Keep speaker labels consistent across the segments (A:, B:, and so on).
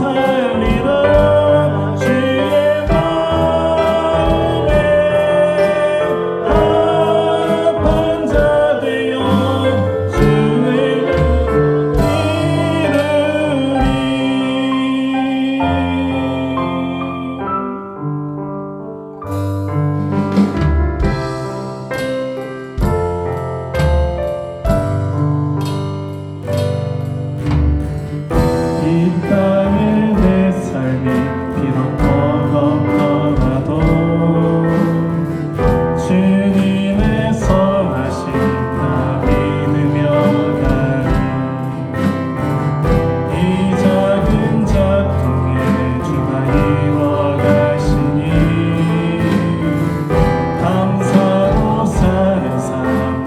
A: 살리라 주의 마음에 합한 자 되어 주의 이 땅의 내 삶이 비록 버겁더라도 주님의 선하심 나 믿으며 가리 이 작은 작동에 주가 이뤄가시니 감사로 사는 삶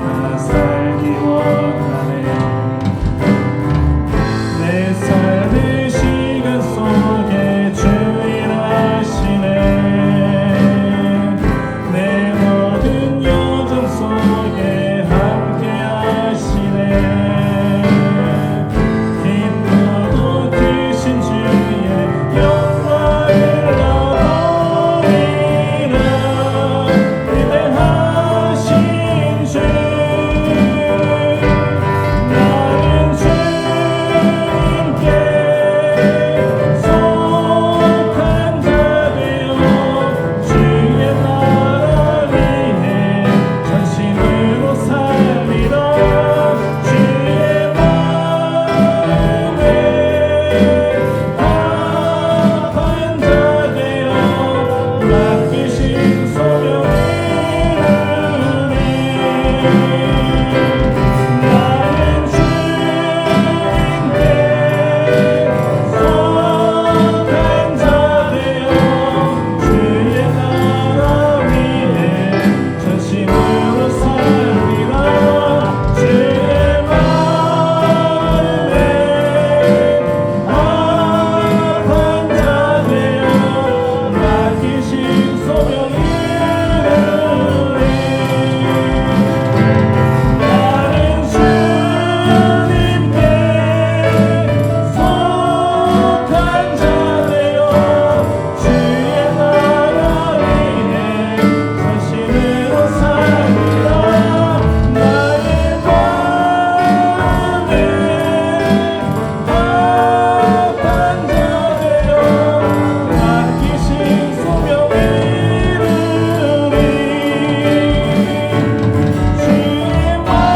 A: 다 살기 원하네 내 삶의 시간 속에 주일하시네 내 모든 여정 속에 함께 하시네 기쁘고 크신 주의 영광을 나보이라 위대하신 주 나는 주님께 속한 자 되어 주의 나라 위해 전심으로 살리라 주의 마음에 합한 자 되어 맡기신 소명 이루리 나는 주님께 속한 자 되어 주의 나라 위해 전심으로 살리라 주의 마음에 합한 자 되어 맡기신 소명 이루리 나는 주님께 속한 자 되어 주의 나라 위해 전심으로 살리라 나의 마음에 합한 자 되어 맡기신 소명 이루리 주의 마음에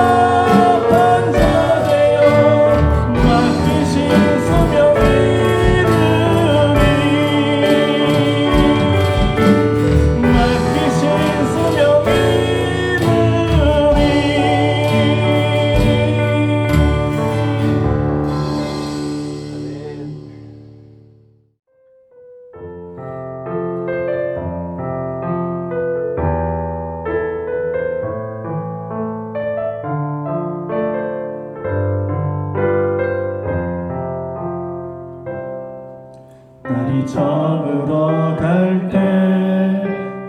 A: 합한 자 되어 맡기신 소명 이루리 맡기신 소명 날이 저물어 갈 때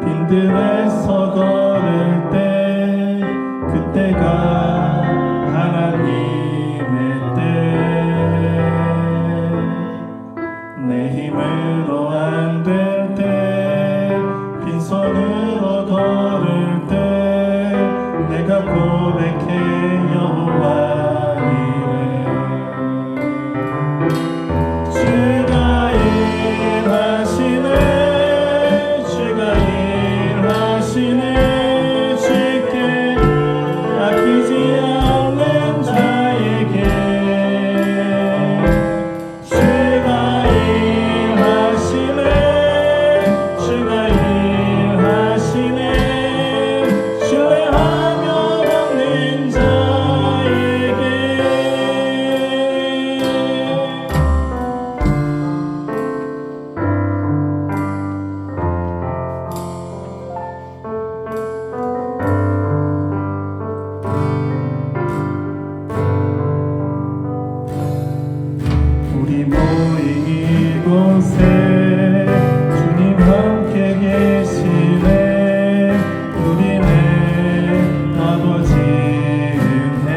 A: 빈들에서 걸을 때 그때가 하나님의 때내 힘으로 안 될 때 빈손으로 걸을 때 내가 고백해 여호와 이래 주가 일하시네 주가 일하시네 주께 아끼지 않는 자에게 주가 일하시네 주가 일하시네 신뢰하며 걷는 자에게 우리 모인 이곳에 주님 함께 계시네 우리네 아버지 은혜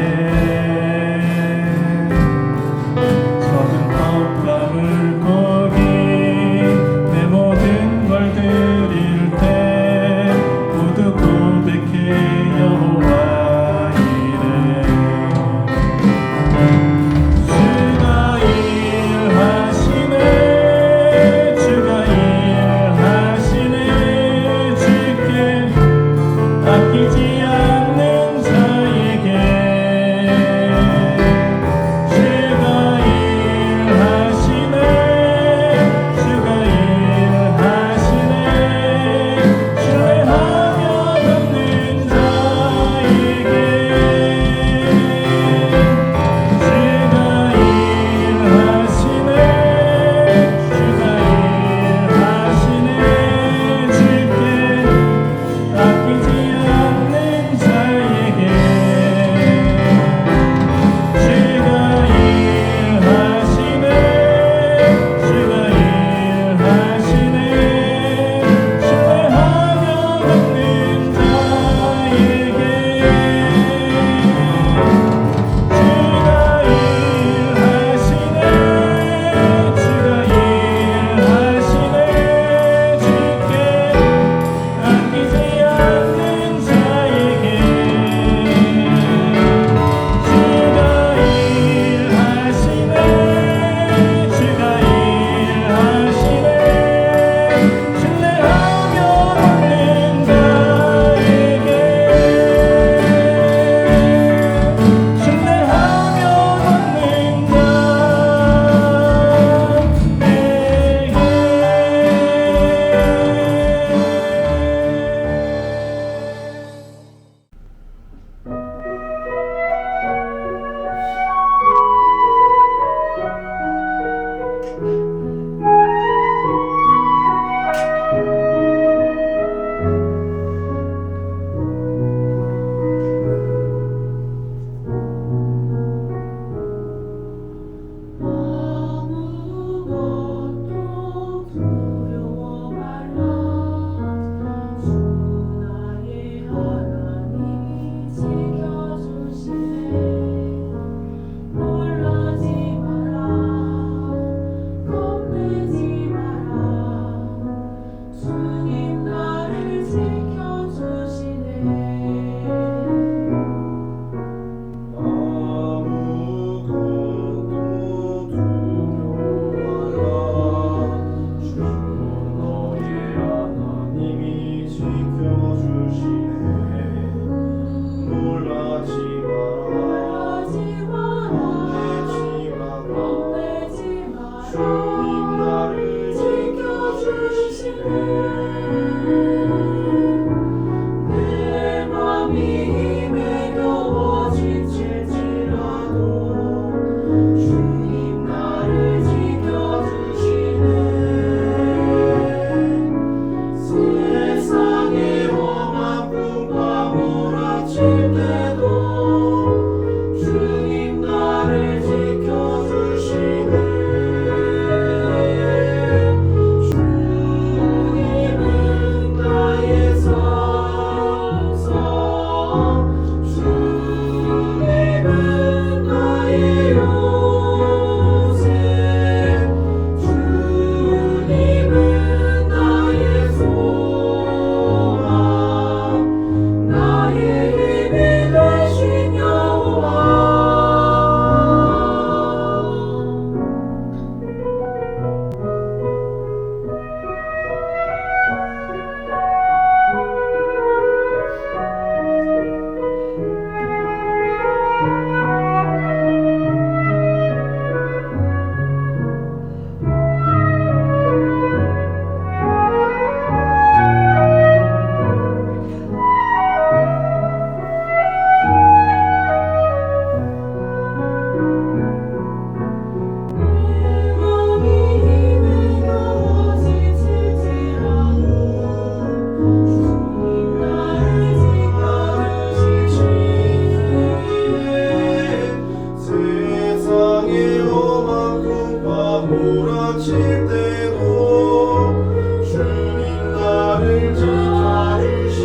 B: 도망칠 때도 주님 나를 지켜주시네.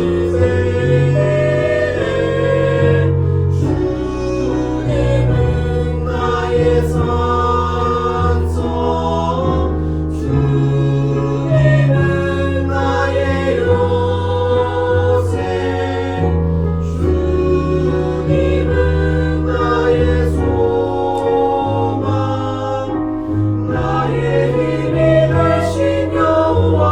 B: 주님은 나의 산성, 주님은 나의 요새, 주님은 나의 소망, 나의 힘이 되신 여호와.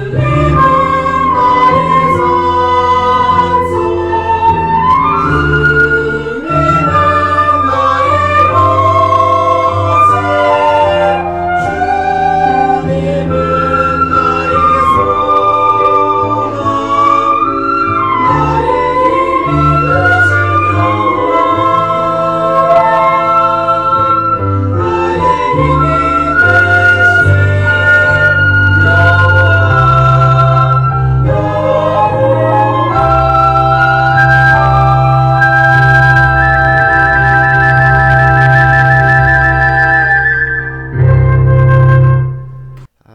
B: 주님은 나의 산성, 주님은 나의 요새, 주님은 나의 소망, 나의 힘이 되신 여호와. 나의 힘이 되신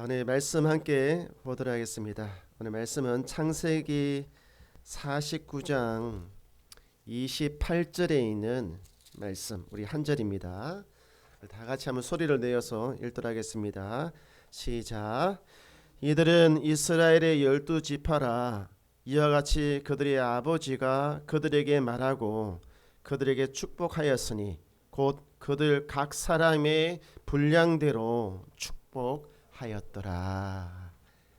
C: 오늘 말씀 함께 보도록 하겠습니다. 오늘 말씀은 창세기 49장 28절에 있는 말씀, 우리 한 절입니다. 다 같이 한번 소리를 내어서 읽도록 하겠습니다. 시작. 이들은 이스라엘의 12지파라. 이와 같이 그들의 아버지가 그들에게 말하고 그들에게 축복하였으니 곧 그들 각 사람의 분량대로 축복하였더라.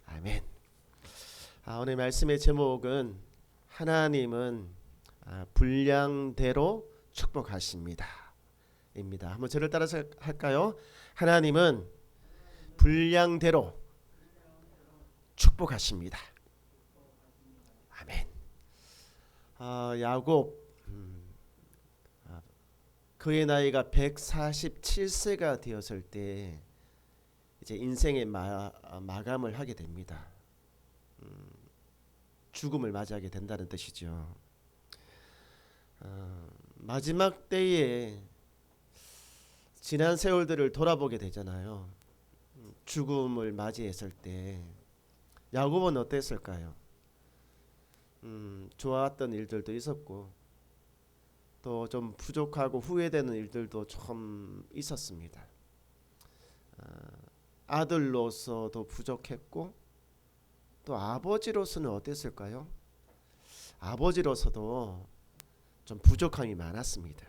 C: 아멘. 오늘 말씀의 제목은 하나님은 분량대로 축복하십니다 입니다. 한번 저를 따라서 할까요? 하나님은 분량대로 축복하십니다. 아멘. 야곱 그의 나이가 147세가 되었을 때 이제 인생의 마감을 하게 됩니다. 죽음을 맞이하게 된다는 뜻이죠. 마지막 때에 지난 세월들을 돌아보게 되잖아요. 죽음을 맞이했을 때 야곱은 어땠을까요? 좋았던 일들도 있었고 또 좀 부족하고 후회되는 일들도 좀 있었습니다. 아들로서도 부족했고 또 아버지로서는 어땠을까요? 아버지로서도 좀 부족함이 많았습니다.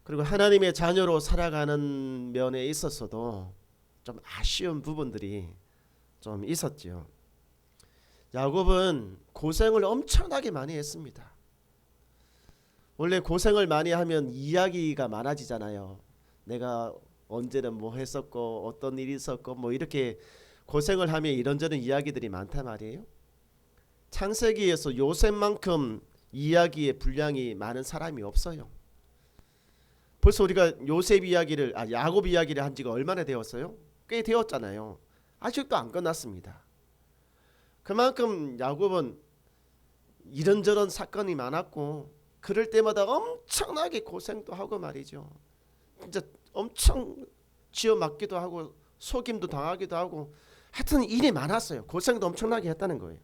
C: 그리고 하나님의 자녀로 살아가는 면에 있어서도 좀 아쉬운 부분들이 좀 있었죠. 야곱은 고생을 엄청나게 많이 했습니다. 원래 고생을 많이 하면 이야기가 많아지잖아요. 내가 언제는 뭐 했었고 어떤 일이 있었고 뭐 이렇게 고생을 하면 이런저런 이야기들이 많단 말이에요. 창세기에서 요셉만큼 이야기의 분량이 많은 사람이 없어요. 벌써 우리가 요셉 이야기를 야곱 이야기를 한 지가 얼마나 되었어요? 꽤 되었잖아요. 아직도 안 끝났습니다. 그만큼 야곱은 이런저런 사건이 많았고 그럴 때마다 엄청나게 고생도 하고 말이죠. 진짜 엄청 쥐어맞기도 하고 속임도 당하기도 하고 하여튼 일이 많았어요. 고생도 엄청나게 했다는 거예요.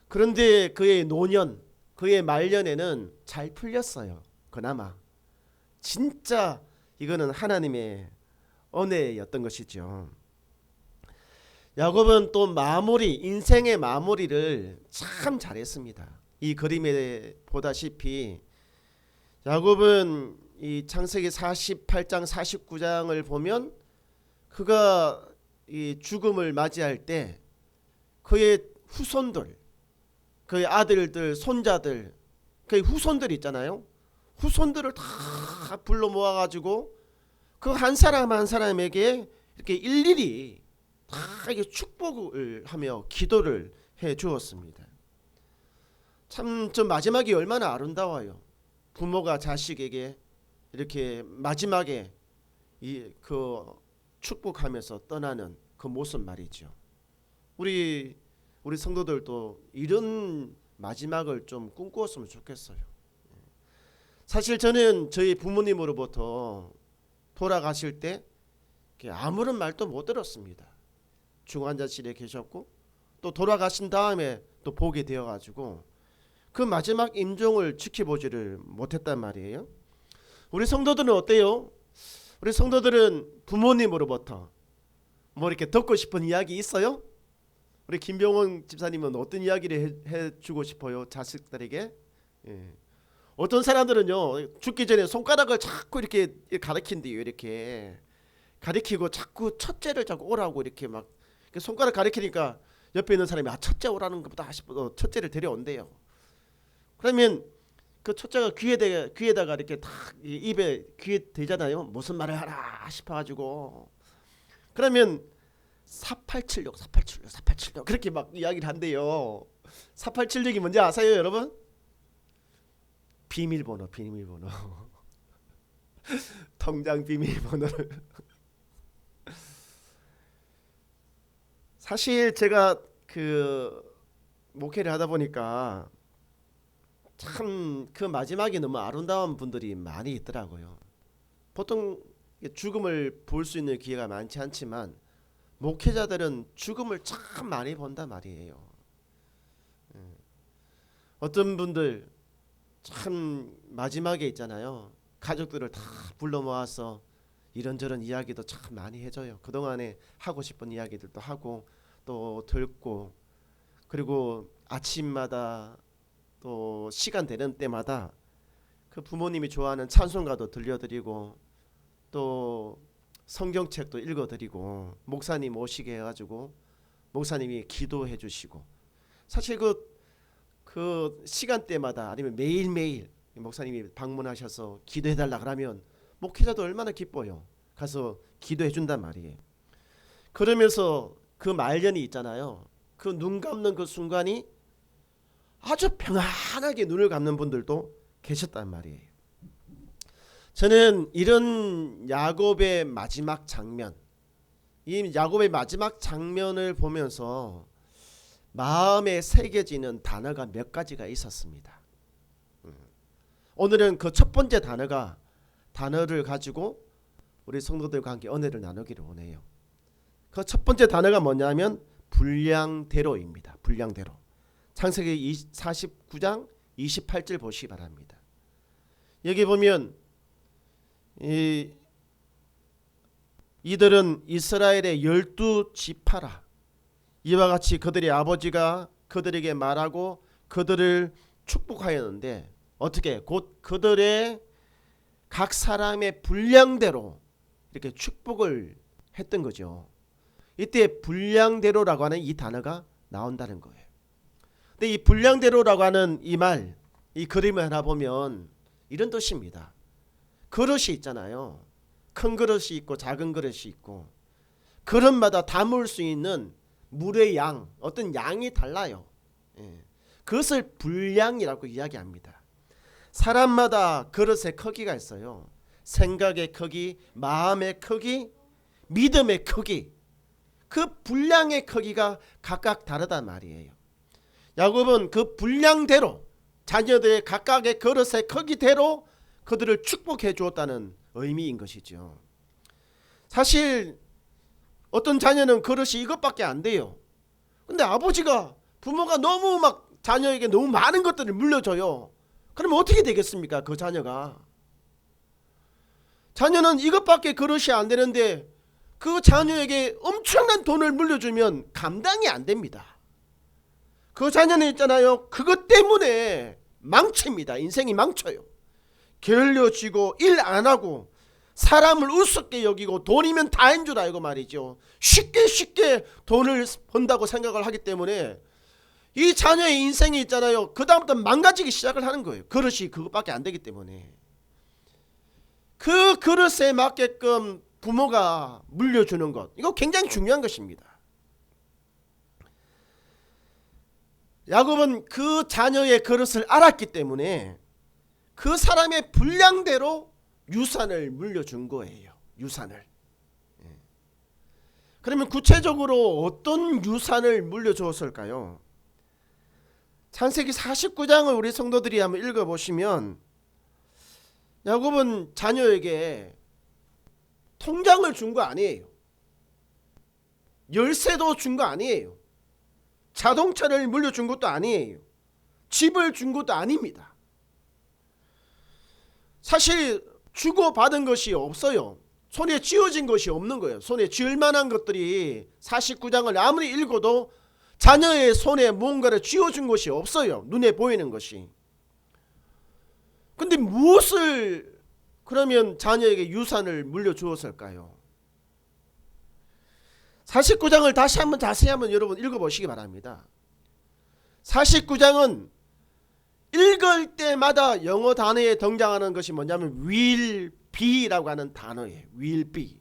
C: 그런데 그의 노년, 그의 말년에는 잘 풀렸어요. 그나마. 진짜 이거는 하나님의 은혜였던 것이죠. 야곱은 또 인생의 마무리를 참 잘했습니다. 이 그림에 보다시피 야곱은 이 창세기 48장 49장을 보면 그가 이 죽음을 맞이할 때 그의 후손들, 그의 아들들, 손자들, 그의 후손들 있잖아요. 후손들을 다 불러 모아가지고 그 한 사람 한 사람에게 이렇게 일일이 다 이게 축복을 하며 기도를 해 주었습니다. 참 저 마지막이 얼마나 아름다워요. 부모가 자식에게 이렇게 마지막에 그 축복하면서 떠나는 그 모습 말이죠. 우리 성도들도 이런 마지막을 좀 꿈꾸었으면 좋겠어요. 사실 저는 저희 부모님으로부터 돌아가실 때 아무런 말도 못 들었습니다. 중환자실에 계셨고 또 돌아가신 다음에 또 보게 되어가지고 그 마지막 임종을 지켜보지를 못했단 말이에요. 우리 성도들은 어때요? 우리 성도들은 부모님으로부터 뭐 이렇게 듣고 싶은 이야기 있어요? 우리 김병원 집사님은 어떤 이야기를 해주고 싶어요? 자식들에게? 예. 어떤 사람들은요 죽기 전에 손가락을 자꾸 이렇게 가리킨대요. 이렇게 가리키고 자꾸 첫째를 자꾸 오라고 이렇게 막 손가락 가리키니까 옆에 있는 사람이 첫째 오라는 것보다 싶어 첫째를 데려온대요. 그러면 그 첫째가 귀에다가 이렇게 탁 입에 귀에 대잖아요. 무슨 말을 하라 싶어가지고 그러면 4876 그렇게 막 이야기를 한대요. 4876이 뭔지 아세요 여러분? 비밀번호 통장 비밀번호를 사실 제가 그 목회를 하다 보니까 참 그 마지막이 너무 아름다운 분들이 많이 있더라고요. 보통 죽음을 볼 수 있는 기회가 많지 않지만 목회자들은 죽음을 참 많이 본단 말이에요. 어떤 분들 참 마지막에 있잖아요. 가족들을 다 불러 모아서 이런저런 이야기도 참 많이 해줘요. 그동안에 하고 싶은 이야기들도 하고 또 듣고 그리고 아침마다 또 시간 되는 때마다 그 부모님이 좋아하는 찬송가도 들려드리고 또 성경책도 읽어드리고 목사님 오시게 해가지고 목사님이 기도해 주시고 사실 그 시간대마다 아니면 매일매일 목사님이 방문하셔서 기도해달라 그러면 목회자도 얼마나 기뻐요. 가서 기도해 준단 말이에요. 그러면서 그 말년이 있잖아요. 그 눈 감는 그 순간이 아주 평안하게 눈을 감는 분들도 계셨단 말이에요. 저는 이런 야곱의 마지막 장면, 이 야곱의 마지막 장면을 보면서 마음에 새겨지는 단어가 몇 가지가 있었습니다. 오늘은 그 첫 번째 단어를 가지고 우리 성도들과 함께 은혜를 나누기를 원해요. 그 첫 번째 단어가 뭐냐면 분량대로입니다. 분량대로. 창세기 49장 28절 보시기 바랍니다. 여기 보면 이들은 이스라엘의 12지파라. 이와 같이 그들의 아버지가 그들에게 말하고 그들을 축복하였는데 어떻게 곧 그들의 각 사람의 분량대로 이렇게 축복을 했던 거죠. 이때 분량대로라고 하는 이 단어가 나온다는 거예요. 근데 이 분량대로라고 하는 이 말, 이 그림을 하나 보면 이런 뜻입니다. 그릇이 있잖아요. 큰 그릇이 있고 작은 그릇이 있고 그릇마다 담을 수 있는 물의 양, 어떤 양이 달라요. 그것을 분량이라고 이야기합니다. 사람마다 그릇의 크기가 있어요. 생각의 크기, 마음의 크기, 믿음의 크기, 그 분량의 크기가 각각 다르단 말이에요. 야곱은 그 분량대로 자녀들의 각각의 그릇의 크기대로 그들을 축복해 주었다는 의미인 것이죠. 사실 어떤 자녀는 그릇이 이것밖에 안 돼요. 근데 아버지가 부모가 너무 막 자녀에게 너무 많은 것들을 물려줘요. 그러면 어떻게 되겠습니까? 그 자녀가. 자녀는 이것밖에 그릇이 안 되는데 그 자녀에게 엄청난 돈을 물려주면 감당이 안 됩니다. 그 자녀는 있잖아요. 그것 때문에 망칩니다. 인생이 망쳐요. 게을러지고 일 안 하고 사람을 우습게 여기고 돈이면 다인 줄 알고 말이죠. 쉽게 돈을 번다고 생각을 하기 때문에 이 자녀의 인생이 있잖아요. 그 다음부터 망가지기 시작을 하는 거예요. 그릇이 그것밖에 안 되기 때문에. 그 그릇에 맞게끔 부모가 물려주는 것, 이거 굉장히 중요한 것입니다. 야곱은 그 자녀의 그릇을 알았기 때문에 그 사람의 분량대로 유산을 물려준 거예요. 유산을. 그러면 구체적으로 어떤 유산을 물려주었을까요? 창세기 49장을 우리 성도들이 한번 읽어보시면 야곱은 자녀에게 통장을 준 거 아니에요. 열쇠도 준 거 아니에요. 자동차를 물려준 것도 아니에요. 집을 준 것도 아닙니다. 사실 주고받은 것이 없어요. 손에 쥐어진 것이 없는 거예요. 손에 쥐을 만한 것들이 49장을 아무리 읽어도 자녀의 손에 무언가를 쥐어준 것이 없어요. 눈에 보이는 것이. 근데 무엇을 그러면 자녀에게 유산을 물려주었을까요? 49장을 다시 한번 자세히 한번 여러분 읽어보시기 바랍니다. 49장은 읽을 때마다 영어 단어에 등장하는 것이 뭐냐면 will be라고 하는 단어예요. will be.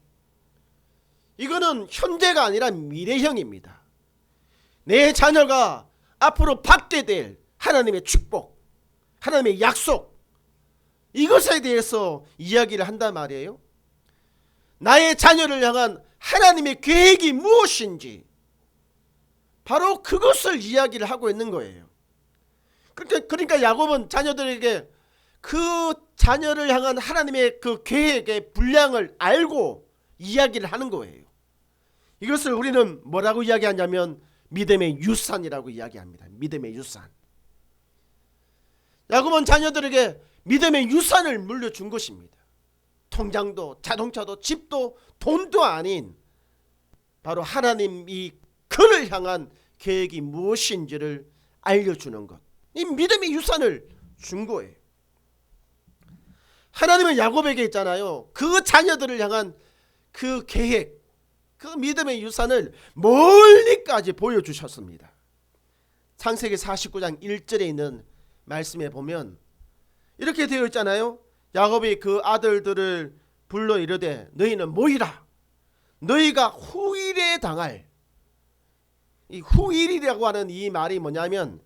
C: 이거는 현재가 아니라 미래형입니다. 내 자녀가 앞으로 받게 될 하나님의 축복, 하나님의 약속, 이것에 대해서 이야기를 한단 말이에요. 나의 자녀를 향한 하나님의 계획이 무엇인지 바로 그것을 이야기를 하고 있는 거예요. 그러니까 야곱은 자녀들에게 그 자녀를 향한 하나님의 그 계획의 분량을 알고 이야기를 하는 거예요. 이것을 우리는 뭐라고 이야기하냐면 믿음의 유산이라고 이야기합니다. 믿음의 유산. 야곱은 자녀들에게 믿음의 유산을 물려준 것입니다. 통장도 자동차도 집도 돈도 아닌 바로 하나님이 그를 향한 계획이 무엇인지를 알려주는 것. 이 믿음의 유산을 준 거예요. 하나님은 야곱에게 있잖아요. 그 자녀들을 향한 그 계획, 그 믿음의 유산을 멀리까지 보여주셨습니다. 창세기 49장 1절에 있는 말씀에 보면 이렇게 되어 있잖아요. 야곱이 그 아들들을 불러 이르되 너희는 모이라. 너희가 후일에 당할, 이 후일이라고 하는 이 말이 뭐냐면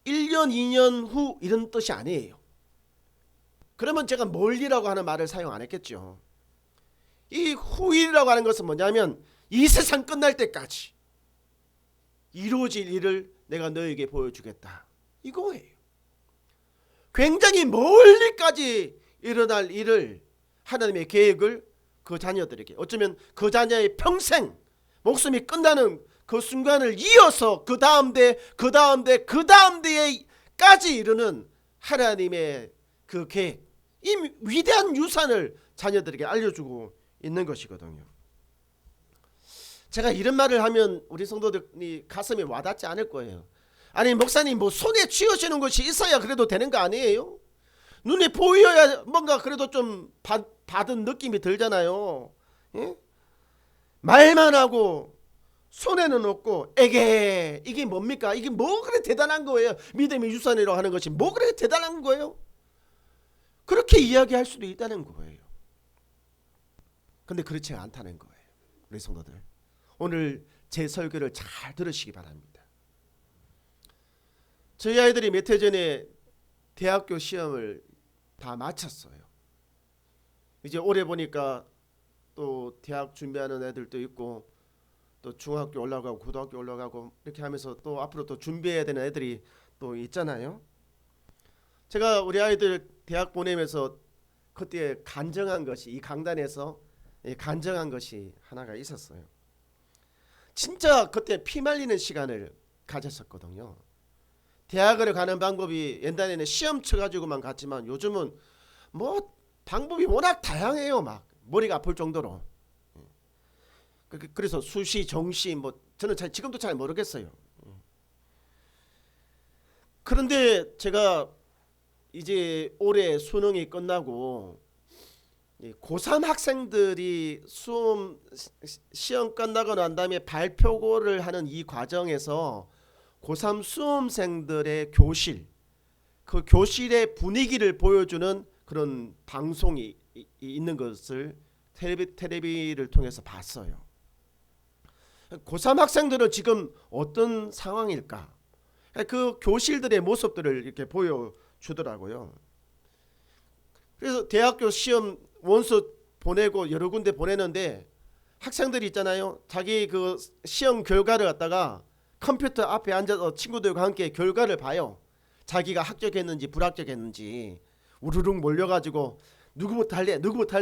C: 1년 2년 후 이런 뜻이 아니에요. 그러면 제가 멀리라고 하는 말을 사용 안 했겠죠. 이 후일이라고 하는 것은 뭐냐면 이 세상 끝날 때까지 이루어질 일을 내가 너에게 보여주겠다, 이거예요. 굉장히 멀리까지 일어날 일을, 하나님의 계획을 그 자녀들에게, 어쩌면 그 자녀의 평생 목숨이 끝나는 그 순간을 이어서 그 다음 대, 그 다음 대, 그 다음 대에까지 이르는 하나님의 그 계획, 이 위대한 유산을 자녀들에게 알려주고 있는 것이거든요. 제가 이런 말을 하면 우리 성도들이 가슴에 와닿지 않을 거예요. 아니 목사님, 뭐 손에 쥐어지는 것이 있어야 그래도 되는 거 아니에요? 눈에 보여야 뭔가 그래도 좀 받은 느낌이 들잖아요. 예? 말만 하고 손에는 없고 에게 이게 뭡니까? 이게 뭐 그래 대단한 거예요? 믿음의 유산이라고 하는 것이 뭐 그래 대단한 거예요? 그렇게 이야기할 수도 있다는 거예요. 근데 그렇지 않다는 거예요. 우리 성도들, 오늘 제 설교를 잘 들으시기 바랍니다. 저희 아이들이 몇 해 전에 대학교 시험을 다 마쳤어요. 이제 올해 보니까 또 대학 준비하는 애들도 있고 또 중학교 올라가고 고등학교 올라가고 이렇게 하면서 또 앞으로 또 준비해야 되는 애들이 또 있잖아요. 제가 우리 아이들 대학 보내면서 그때 간증한 것이, 이 강단에서 간증한 것이 하나가 있었어요. 진짜 그때 피 말리는 시간을 가졌었거든요. 대학을 가는 방법이 옛날에는 시험 쳐가지고만 갔지만 요즘은 뭐 방법이 워낙 다양해요. 막 머리가 아플 정도로. 그래서 수시, 정시, 뭐 저는 지금도 잘 모르겠어요. 그런데 제가 이제 올해 수능이 끝나고 고3 학생들이 시험 끝나고 난 다음에 발표를 하는 이 과정에서 고3 수험생들의 교실, 그 교실의 분위기를 보여주는 그런 방송이 있는 것을 텔레비를 통해서 봤어요. 고3 학생들은 지금 어떤 상황일까? 그 교실들의 모습들을 이렇게 보여주더라고요. 그래서 대학교 시험 원서 보내고 여러 군데 보내는데 학생들이 있잖아요. 자기 그 시험 결과를 갖다가 컴퓨터 앞에 앉아서 친구들과 함께 결과를 봐요. 자기가 합격했는지 불합격했는지. 우르륵 몰려가지고 누구부터 할래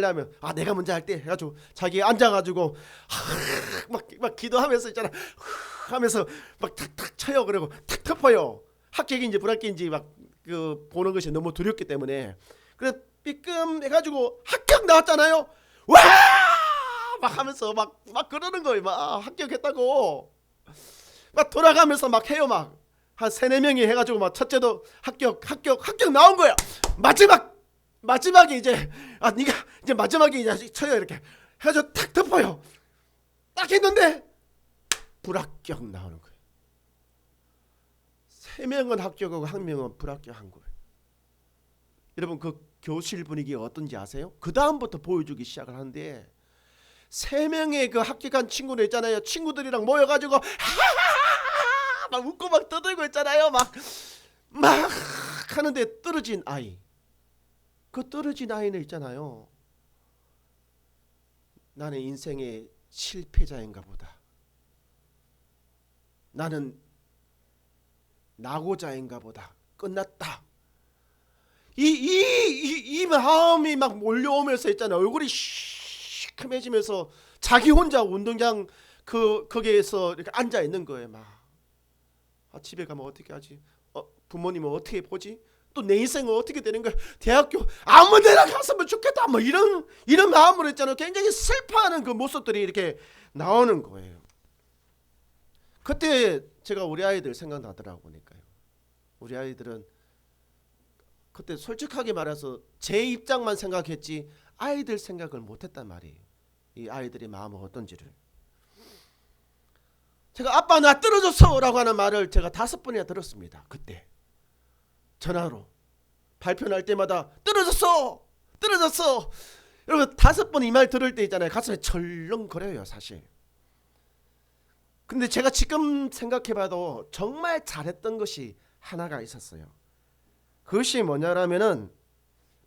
C: 하면 아 내가 먼저 할때 해가지고 자기 앉아가지고 막 기도하면서 있잖아 하면서 막 탁탁 쳐요. 그리고 탁 덮어요. 합격인지 불합격인지 막 그 보는 것이 너무 두렵기 때문에. 그래 삐끔 해가지고 합격 나왔잖아요. 와! 막 하면서 막 그러는 거예요. 막 합격했다고 막 돌아가면서 막 해요. 막 한 3-4명이 해가지고 막 첫째도 합격 나온 거야. 마지막에 이제 네가 이제 마지막에 이제 쳐요. 이렇게 해가지고 탁 덮어요. 딱 했는데 불합격 나오는 거예요. 3명은 합격하고 1명은 불합격한 거예요. 여러분 그 교실 분위기가 어떤지 아세요? 그 다음부터 보여주기 시작을 하는데 3명의 그 합격한 친구들 있잖아요. 친구들이랑 모여가지고 막 웃고 막 떠들고 있잖아요. 막 하는데 떨어진 아이, 그 떨어진 아이는 있잖아요. 나는 인생의 실패자인가 보다. 나는 낙오자인가 보다. 끝났다. 이 마음이 막 몰려오면서 있잖아요. 얼굴이 시큼해지면서 자기 혼자 운동장 거기에서 이렇게 앉아 있는 거예요. 막 집에 가면 어떻게 하지? 부모님은 어떻게 보지? 또 내 인생은 어떻게 되는 거야? 대학교 아무 데나 갔으면 좋겠다. 뭐 이런 마음으로 있잖아요. 굉장히 슬퍼하는 그 모습들이 이렇게 나오는 거예요. 그때 제가 우리 아이들 생각나더라고 보니까요. 우리 아이들은 그때 솔직하게 말해서 제 입장만 생각했지 아이들 생각을 못했단 말이에요. 이 아이들의 마음은 어떤지를. 제가 아빠 나 떨어졌어 라고 하는 말을 제가 5번이나 들었습니다. 그때 전화로 발표 날 때마다 떨어졌어 여러분 5번 이 말 들을 때 있잖아요. 가슴에 철렁거려요 사실. 근데 제가 지금 생각해봐도 정말 잘했던 것이 하나가 있었어요. 그것이 뭐냐라면은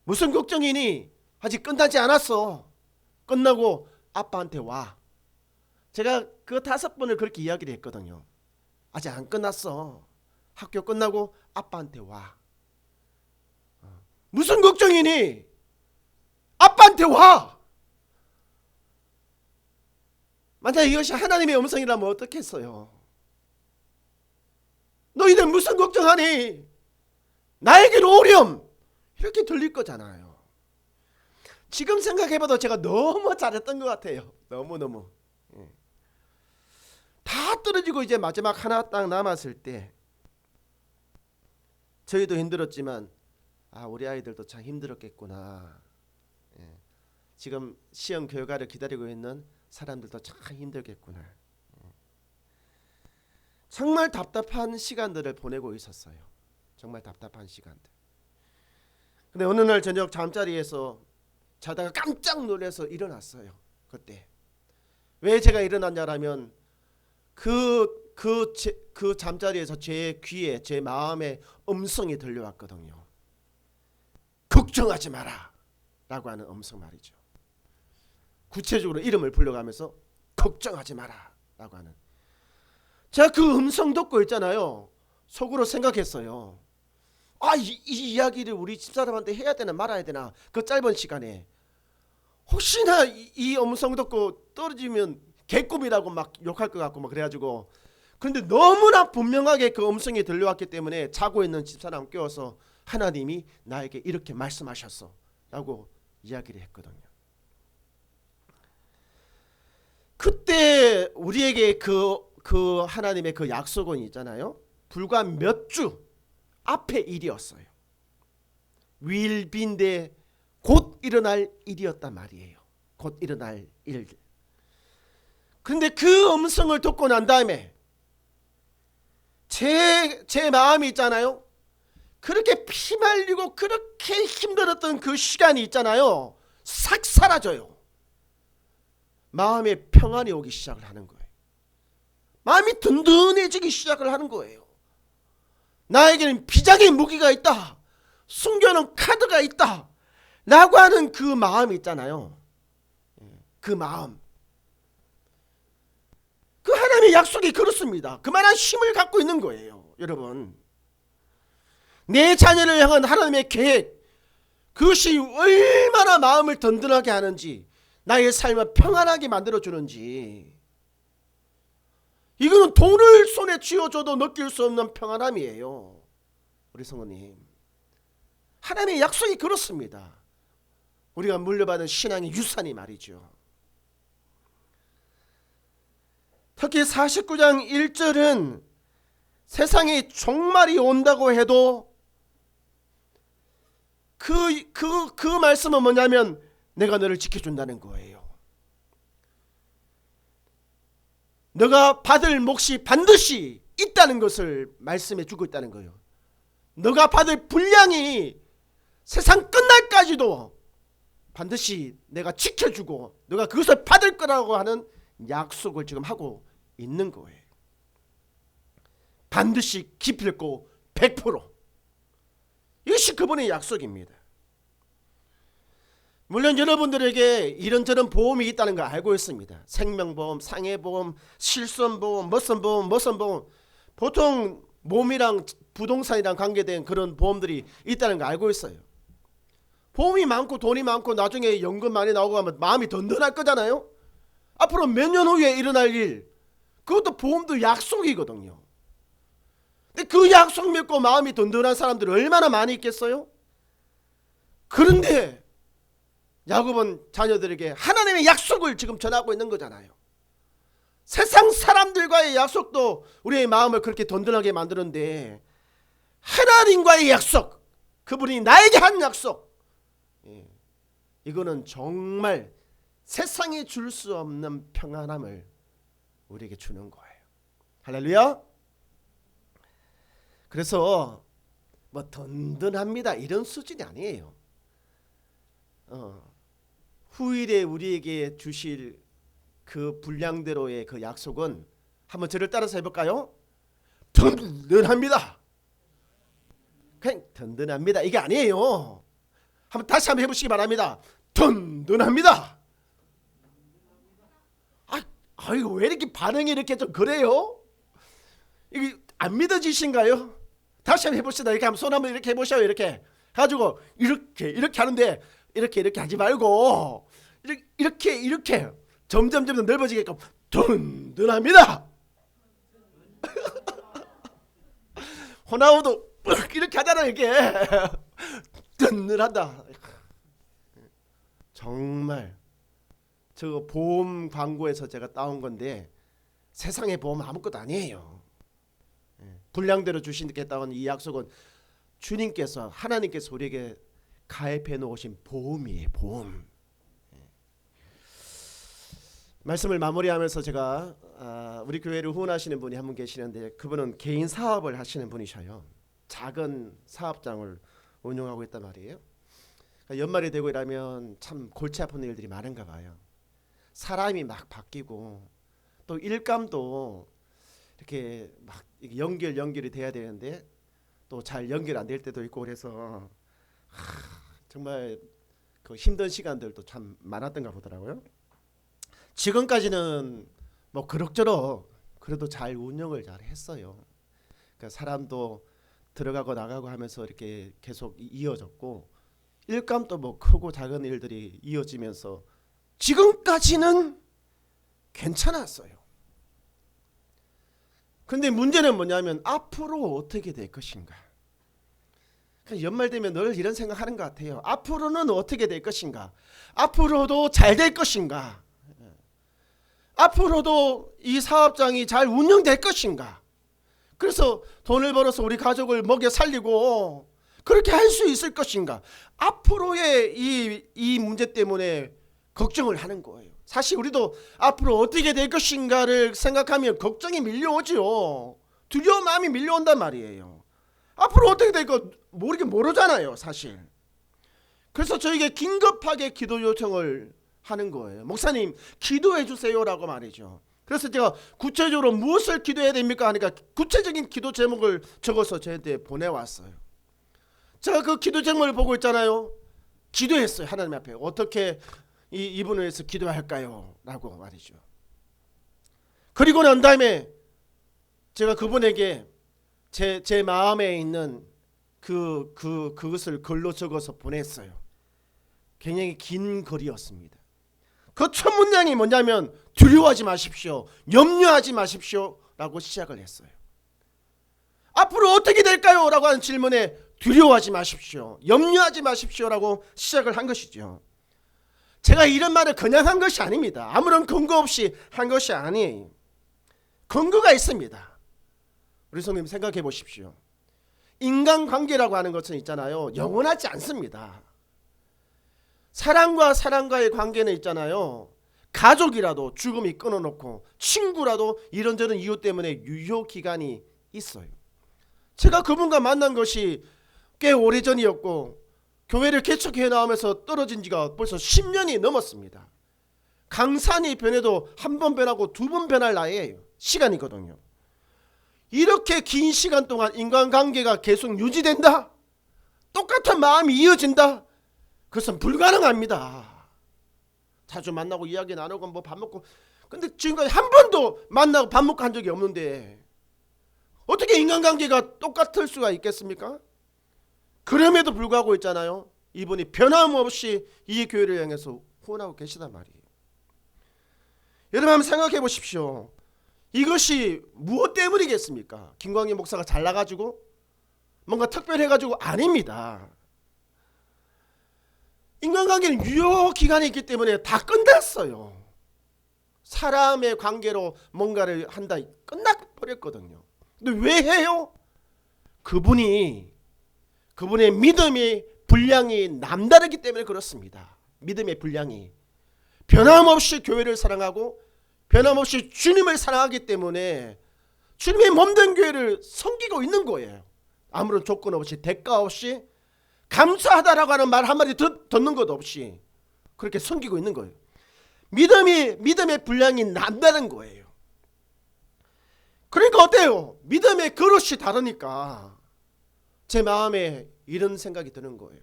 C: 무슨 걱정이니? 아직 끝나지 않았어. 끝나고 아빠한테 와. 제가 그 5번을 그렇게 이야기를 했거든요. 아직 안 끝났어. 학교 끝나고 아빠한테 와. 무슨 걱정이니? 아빠한테 와. 만약 이것이 하나님의 음성이라면 어떻겠어요? 너희들 무슨 걱정하니? 나에게로 오렴. 이렇게 들릴 거잖아요. 지금 생각해봐도 제가 너무 잘했던 것 같아요. 너무너무. 다 떨어지고 이제 마지막 하나 딱 남았을 때 저희도 힘들었지만 우리 아이들도 참 힘들었겠구나. 지금 시험 결과를 기다리고 있는 사람들도 참 힘들겠구나. 정말 답답한 시간들을 보내고 있었어요. 정말 답답한 시간들. 근데 어느 날 저녁 잠자리에서 자다가 깜짝 놀라서 일어났어요. 그때 왜 제가 일어났냐라면 그 잠자리에서 제 귀에 제 마음에 음성이 들려왔거든요. 걱정하지 마라 라고 하는 음성 말이죠. 구체적으로 이름을 불러가면서 걱정하지 마라 라고 하는. 제가 그 음성 듣고 있잖아요. 속으로 생각했어요. 이 이야기를 우리 집사람한테 해야 되나 말아야 되나. 그 짧은 시간에 혹시나 이 음성 듣고 떨어지면 개꿈이라고 막 욕할 것 같고 막 그래가지고. 그런데 너무나 분명하게 그 음성이 들려왔기 때문에 자고 있는 집사람 깨워서 하나님이 나에게 이렇게 말씀하셨어 라고 이야기를 했거든요. 그때 우리에게 그 하나님의 그 약속은 있잖아요. 불과 몇 주 앞의 일이었어요. 위일비인데 곧 일어날 일이었단 말이에요. 곧 일어날 일. 그런데 그 음성을 듣고 난 다음에 제 마음이 있잖아요. 그렇게 피말리고 그렇게 힘들었던 그 시간이 있잖아요. 싹 사라져요. 마음에 평안이 오기 시작을 하는 거예요. 마음이 든든해지기 시작을 하는 거예요. 나에게는 비장의 무기가 있다. 숨겨놓은 카드가 있다. 라고 하는 그 마음이 있잖아요. 그 마음. 그 하나님의 약속이 그렇습니다. 그만한 힘을 갖고 있는 거예요. 여러분. 내 자녀를 향한 하나님의 계획. 그것이 얼마나 마음을 든든하게 하는지, 나의 삶을 평안하게 만들어주는지, 이거는 돈을 손에 쥐어줘도 느낄 수 없는 평안함이에요. 우리 성도님, 하나님의 약속이 그렇습니다. 우리가 물려받은 신앙의 유산이 말이죠. 특히 49장 1절은 세상에 종말이 온다고 해도 그 말씀은 뭐냐면 내가 너를 지켜준다는 거예요. 너가 받을 몫이 반드시 있다는 것을 말씀해 주고 있다는 거예요. 너가 받을 분량이 세상 끝날까지도 반드시 내가 지켜주고 너가 그것을 받을 거라고 하는 약속을 지금 하고 있는 거예요. 반드시 기필코 100%. 이것이 그분의 약속입니다. 물론 여러분들에게 이런저런 보험이 있다는 걸 알고 있습니다. 생명보험, 상해보험, 실손보험, 머선보험, 보통 몸이랑 부동산이랑 관계된 그런 보험들이 있다는 걸 알고 있어요. 보험이 많고 돈이 많고 나중에 연금 많이 나오고 하면 마음이 든든할 거잖아요. 앞으로 몇 년 후에 일어날 일, 그것도 보험도 약속이거든요. 근데 그 약속 믿고 마음이 든든한 사람들이 얼마나 많이 있겠어요? 그런데 야곱은 자녀들에게 하나님의 약속을 지금 전하고 있는 거잖아요. 세상 사람들과의 약속도 우리의 마음을 그렇게 든든하게 만드는데 하나님과의 약속, 그분이 나에게 한 약속, 이거는 정말 세상에 줄 수 없는 평안함을 우리에게 주는 거예요. 할렐루야. 그래서 뭐 든든합니다 이런 수준이 아니에요. 후일에 우리에게 주실 그 분량대로의 그 약속은 한번 저를 따라서 해볼까요? 든든합니다. 그냥 든든합니다 이게 아니에요. 한번 다시 한번 해보시기 바랍니다. 든든합니다. 이거 왜 이렇게 반응이 이렇게 좀 그래요? 이게 안 믿어지신가요? 다시 한번 해봅시다. 이렇게 한번 손 한번 이렇게 해보셔요. 이렇게 가지고 이렇게 하는데 이렇게 하지 말고 이렇게 점점 넓어지게끔 든든합니다. 호나우도 이렇게 하잖아요. 이게 든든하다. 정말 저 보험 광고에서 제가 따온 건데 세상의 보험 아무것도 아니에요. 분량대로 주신겠다는 이 약속은 주님께서, 하나님께서 우리에게 가입해 놓으신 보험이에요. 보험. 말씀을 마무리하면서 제가 우리 교회를 후원하시는 분이 한 분 계시는데 그분은 개인 사업을 하시는 분이셔요. 작은 사업장을 운영하고 있단 말이에요. 연말이 되고 이러면 참 골치 아픈 일들이 많은가 봐요. 사람이 막 바뀌고 또 일감도 이렇게 막 연결이 돼야 되는데 또 잘 연결 안 될 때도 있고 그래서 정말 그 힘든 시간들도 참 많았던가 보더라고요. 지금까지는 뭐 그럭저럭 그래도 잘 운영을 잘 했어요. 그러니까 사람도 들어가고 나가고 하면서 이렇게 계속 이어졌고 일감도 뭐 크고 작은 일들이 이어지면서 지금까지는 괜찮았어요. 근데 문제는 뭐냐면 앞으로 어떻게 될 것인가. 연말 되면 늘 이런 생각하는 것 같아요. 앞으로는 어떻게 될 것인가. 앞으로도 잘 될 것인가. 앞으로도 이 사업장이 잘 운영될 것인가. 그래서 돈을 벌어서 우리 가족을 먹여 살리고 그렇게 할 수 있을 것인가. 앞으로의 이 문제 때문에 걱정을 하는 거예요. 사실 우리도 앞으로 어떻게 될 것인가를 생각하면 걱정이 밀려오죠. 두려운 마음이 밀려온단 말이에요. 앞으로 어떻게 될 거 모르잖아요 사실. 그래서 저에게 긴급하게 기도 요청을 하는 거예요. 목사님 기도해 주세요라고 말이죠. 그래서 제가 구체적으로 무엇을 기도해야 됩니까 하니까 구체적인 기도 제목을 적어서 저한테 보내왔어요. 제가 그 기도 제목을 보고 있잖아요. 기도했어요. 하나님 앞에 어떻게 이분을 위해서 기도할까요? 라고 말이죠. 그리고 난 다음에 제가 그분에게 제 마음에 있는 그것을 글로 적어서 보냈어요. 굉장히 긴 거리였습니다. 그 첫 문장이 뭐냐면 두려워하지 마십시오, 염려하지 마십시오 라고 시작을 했어요. 앞으로 어떻게 될까요? 라고 하는 질문에 두려워하지 마십시오, 염려하지 마십시오 라고 시작을 한 것이죠. 제가 이런 말을 그냥 한 것이 아닙니다. 아무런 근거 없이 한 것이 아니에요. 근거가 있습니다. 우리 성도님 생각해 보십시오. 인간관계라고 하는 것은 있잖아요, 영원하지 않습니다. 사람과 사람과의 관계는 있잖아요, 가족이라도 죽음이 끊어놓고 친구라도 이런저런 이유 때문에 유효기간이 있어요. 제가 그분과 만난 것이 꽤 오래전이었고 교회를 개척해 나오면서 떨어진 지가 벌써 10년이 넘었습니다. 강산이 변해도 한 번 변하고 두 번 변할 나이에요. 시간이거든요. 이렇게 긴 시간 동안 인간관계가 계속 유지된다? 똑같은 마음이 이어진다? 그것은 불가능합니다. 자주 만나고 이야기 나누고 뭐 밥 먹고, 근데 지금까지 한 번도 만나고 밥 먹고 한 적이 없는데 어떻게 인간관계가 똑같을 수가 있겠습니까? 그럼에도 불구하고 있잖아요, 이분이 변함없이 이 교회를 향해서 후원하고 계시단 말이에요. 여러분 한번 생각해 보십시오. 이것이 무엇 때문이겠습니까? 김광희 목사가 잘나가지고 뭔가 특별해가지고 아닙니다. 인간관계는 유효기간이 있기 때문에 다 끝났어요. 사람의 관계로 뭔가를 한다, 끝나버렸거든요. 근데 왜 해요? 그분의 믿음의 분량이 남다르기 때문에 그렇습니다. 믿음의 분량이 변함없이 교회를 사랑하고 변함없이 주님을 사랑하기 때문에 주님의 몸된 교회를 섬기고 있는 거예요. 아무런 조건 없이, 대가 없이, 감사하다라고 하는 말 한마디 듣는 것 없이 그렇게 섬기고 있는 거예요. 믿음의 분량이 남다른 거예요. 그러니까 어때요? 믿음의 그릇이 다르니까 제 마음에 이런 생각이 드는 거예요.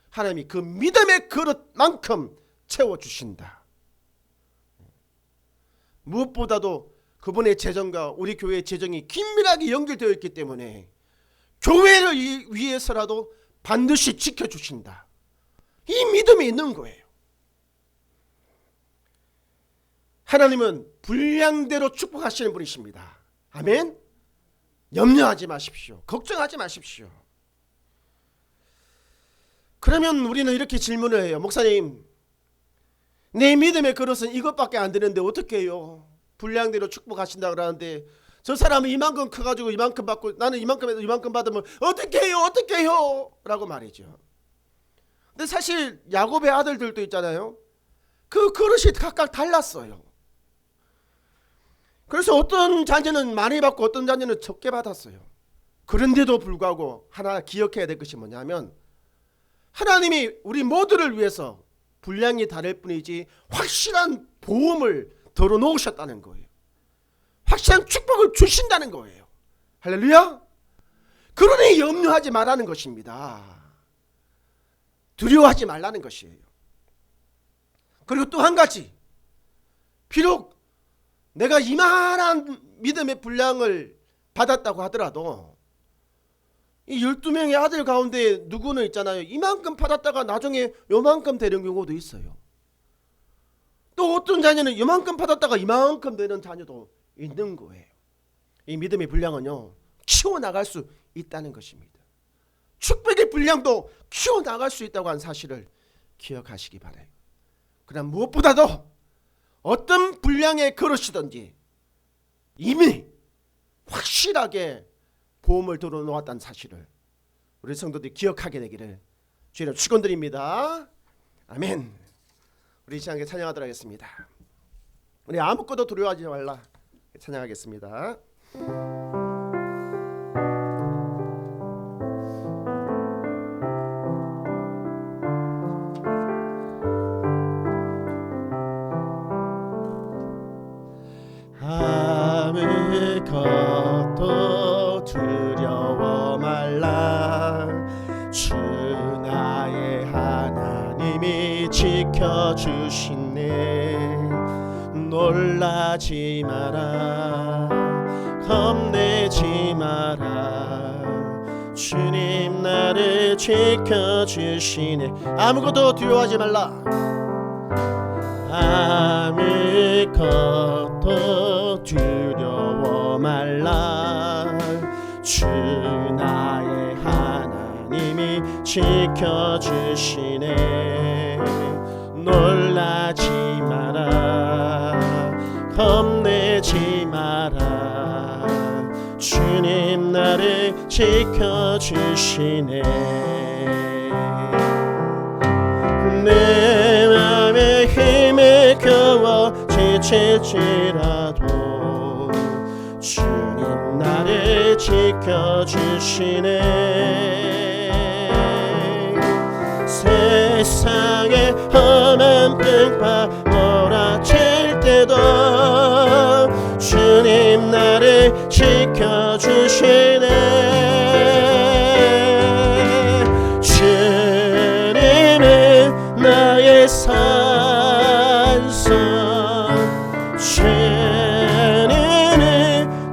C: 하나님이 그 믿음의 그릇만큼 채워주신다. 무엇보다도 그분의 재정과 우리 교회의 재정이 긴밀하게 연결되어 있기 때문에 교회를 위해서라도 반드시 지켜주신다. 이 믿음이 있는 거예요. 하나님은 분량대로 축복하시는 분이십니다. 아멘. 염려하지 마십시오. 걱정하지 마십시오. 그러면 우리는 이렇게 질문을 해요. 목사님, 내 믿음의 그릇은 이것밖에 안 되는데 어떻게 해요? 분량대로 축복하신다 그러는데 저 사람은 이만큼 커가지고 이만큼 받고 나는 이만큼에서 이만큼 받으면 어떻게 해요? 어떻게 해요? 라고 말이죠. 근데 사실 야곱의 아들들도 있잖아요. 그 그릇이 각각 달랐어요. 그래서 어떤 자녀는 많이 받고 어떤 자녀는 적게 받았어요. 그런데도 불구하고 하나 기억해야 될 것이 뭐냐면 하나님이 우리 모두를 위해서 분량이 다를 뿐이지 확실한 보험을 덜어놓으셨다는 거예요. 확실한 축복을 주신다는 거예요. 할렐루야. 그러니 염려하지 말라는 것입니다. 두려워하지 말라는 것이에요. 그리고 또 한 가지, 비록 내가 이만한 믿음의 분량을 받았다고 하더라도 이 12명의 아들 가운데 누구는 있잖아요, 이만큼 받았다가 나중에 요만큼 되는 경우도 있어요. 또 어떤 자녀는 이만큼 받았다가 이만큼 되는 자녀도 있는 거예요. 이 믿음의 분량은요, 키워나갈 수 있다는 것입니다. 축복의 분량도 키워나갈 수 있다고 하는 사실을 기억하시기 바라요. 그러나 무엇보다도 어떤 분량의 그릇이든지 이미 확실하게 보험을 들어놓았다는 사실을 우리 성도들이 기억하게 되기를 주님 축원드립니다. 아멘. 우리 이 시간에 찬양하도록 하겠습니다. 우리 아무것도 두려워하지 말라 찬양하겠습니다. 아무것도 두려워 말라. 주 나의 하나님이 지켜주시네. 놀라지 마라, 겁내지 마라. 주님 나를 지켜주시네. 아무것도 두려워하지 말라. 아무것도 두려워 말라. 주 나의 하나님이 지켜주시네. 놀라지 마라. 겁내지 마라. 주님 나를 지켜주시네. 내 맘에 힘을 겨워 지칠지라도 주님 나를 지켜주시네. 세상에 험한 풍파 몰아칠 때도 주님 나를 지켜주시네. 주님은 나의 산성, 주님은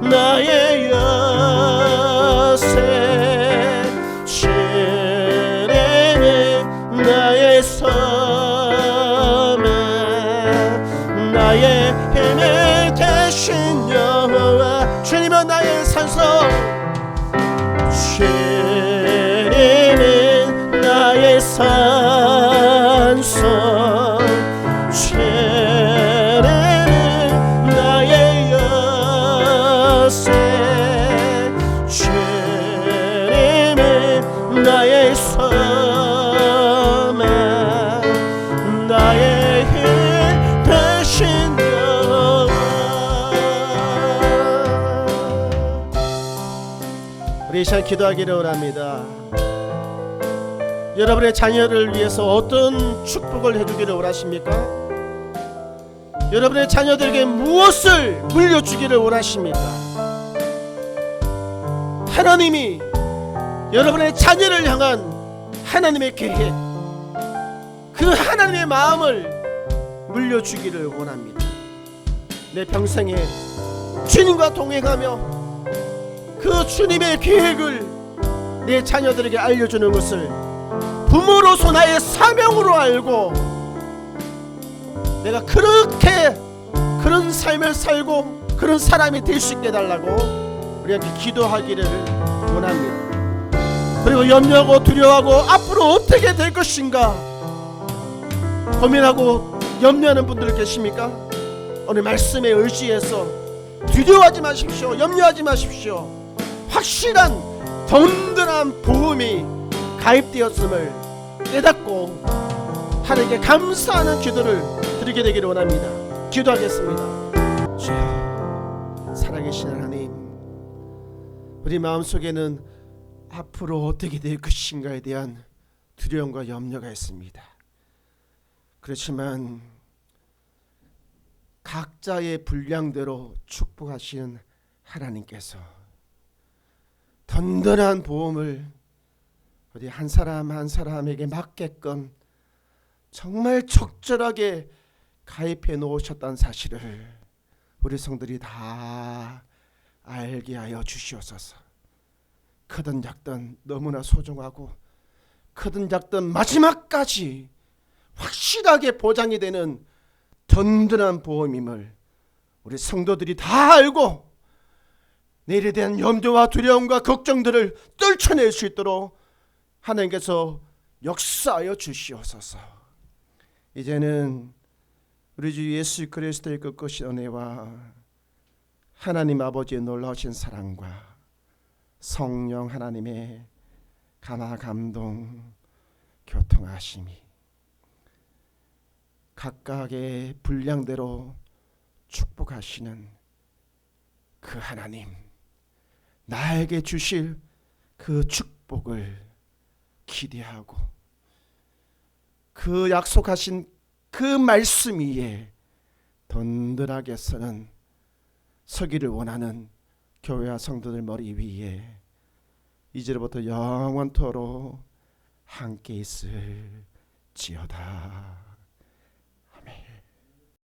C: 나의 요새, 주님은 나의 소망, 나의 힘이 되신 여호와. 주님은 나의 산성, 주님은 나의 산성, 주님은 나의 요새, 주님은 나의 소망, 나의 힘 되신 여호와. 우리 이 시간 기도하기를 원합니다. 여러분의 자녀를 위해서 어떤 축복을 해주기를 원하십니까? 여러분의 자녀들에게 무엇을 물려주기를 원하십니까? 하나님이 여러분의 자녀를 향한 하나님의 계획, 그 하나님의 마음을 물려주기를 원합니다. 내 평생에 주님과 동행하며 그 주님의 계획을 내 자녀들에게 알려주는 것을 부모로서 나의 사명으로 알고 내가 그렇게 그런 삶을 살고 그런 사람이 될 수 있게 해달라고 우리 함께 기도하기를 원합니다. 그리고 염려하고 두려워하고 앞으로 어떻게 될 것인가 고민하고 염려하는 분들 계십니까? 오늘 말씀에 의지해서 두려워하지 마십시오. 염려하지 마십시오. 확실한 든든한 보험이 가입되었음을 깨닫고 하나님께 감사하는 기도를 드리게 되기를 원합니다. 기도하겠습니다. 주여, 살아계신 하나님, 우리 마음속에는 앞으로 어떻게 될 것인가에 대한 두려움과 염려가 있습니다. 그렇지만 각자의 분량대로 축복하시는 하나님께서 든든한 보험을 우리 한 사람 한 사람에게 맞게끔 정말 적절하게 가입해 놓으셨다는 사실을 우리 성들이 다 알게 하여 주시옵소서. 크든 작든 너무나 소중하고 크든 작든 마지막까지 확실하게 보장이 되는 든든한 보험임을 우리 성도들이 다 알고 내일에 대한 염려와 두려움과 걱정들을 떨쳐낼 수 있도록 하나님께서 역사하여 주시옵소서. 이제는 우리 주 예수 그리스도의 끝끝이 은혜와 하나님 아버지의 놀라우신 사랑과 성령 하나님의 감화 감동 교통하심이 각각의 분량대로 축복하시는 그 하나님, 나에게 주실 그 축복을 기대하고 그 약속하신 그 말씀 위에 든든하게 서기를 원하는 교회와 성도들 머리 위에 이제로부터 영원토록 함께 있을지어다.